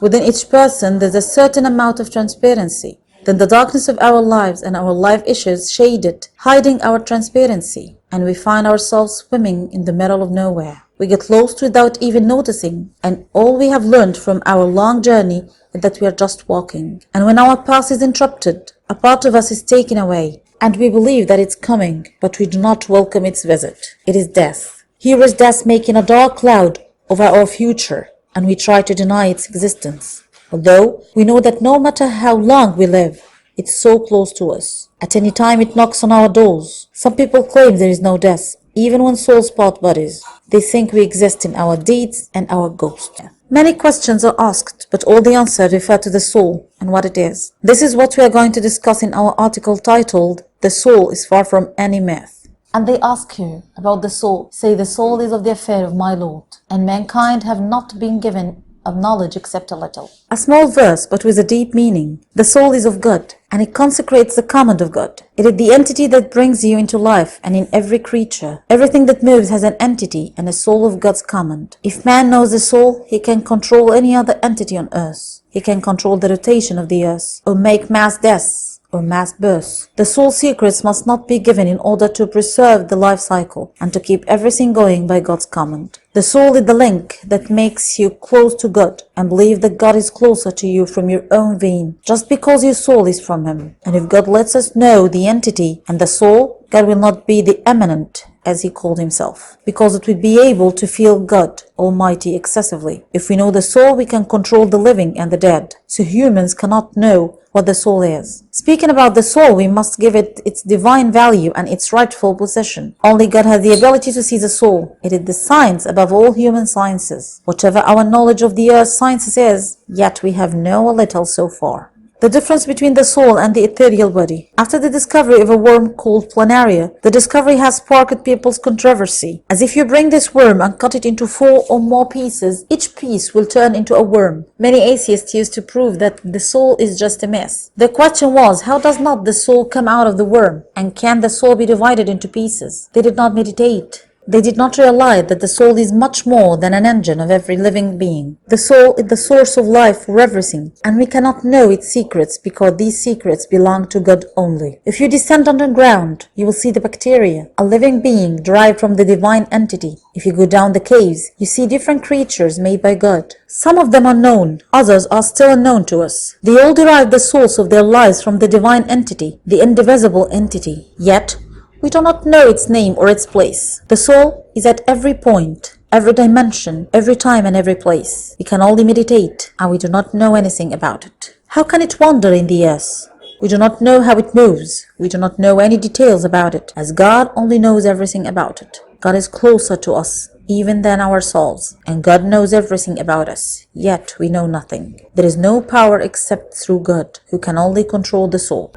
Within each person, there's a certain amount of transparency. Then the darkness of our lives and our life issues shade it, hiding our transparency, and we find ourselves swimming in the middle of nowhere. We get lost without even noticing, and all we have learned from our long journey is that we are just walking. And when our path is interrupted, a part of us is taken away, and we believe that it's coming, but we do not welcome its visit. It is death. Here is death making a dark cloud over our future, and we try to deny its existence. Although we know that no matter how long we live, it's so close to us. At any time it knocks on our doors. Some people claim there is no death, even when souls part bodies. They think we exist in our deeds and our ghost. Many questions are asked, but all the answers refer to the soul and what it is. This is what we are going to discuss in our article titled, "The Soul is Far from Any Myth." And they ask you about the soul. Say, the soul is of the affair of my Lord, and mankind have not been given of knowledge except a little. A small verse, but with a deep meaning. The soul is of God, and it consecrates the command of God. It is the entity that brings you into life, and in every creature. Everything that moves has an entity and a soul of God's command. If man knows the soul, he can control any other entity on earth. He can control the rotation of the earth, or make mass deaths, or mass births. The soul secrets must not be given in order to preserve the life cycle and to keep everything going by God's command. The soul is the link that makes you close to God and believe that God is closer to you from your own vein, just because your soul is from Him. And if God lets us know the entity and the soul, God will not be the eminent, as He called Himself, because it would be able to feel God Almighty excessively. If we know the soul, we can control the living and the dead. So humans cannot know what the soul is. Speaking about the soul, we must give it its divine value and its rightful position. Only God has the ability to see the soul. It is the science above all human sciences. Whatever our knowledge of the earth's sciences is, yet we have known a little so far. The difference between the soul and the ethereal body. After the discovery of a worm called planaria, the discovery has sparked people's controversy. As if you bring this worm and cut it into 4 or more pieces, each piece will turn into a worm. Many atheists used to prove that the soul is just a myth. The question was, how does not the soul come out of the worm? And can the soul be divided into pieces? They did not meditate. They did not realize that the soul is much more than an engine of every living being. The soul is the source of life for everything, and we cannot know its secrets because these secrets belong to God only. If you descend underground, you will see the bacteria, a living being derived from the divine entity. If you go down the caves, you see different creatures made by God. Some of them are known, others are still unknown to us. They all derive the source of their lives from the divine entity, the indivisible entity. Yet, we do not know its name or its place. The soul is at every point, every dimension, every time and every place. We can only meditate, and we do not know anything about it. How can it wander in the earth? We do not know how it moves. We do not know any details about it, as God only knows everything about it. God is closer to us even than ourselves, and God knows everything about us, yet we know nothing. There is no power except through God, who can only control the soul.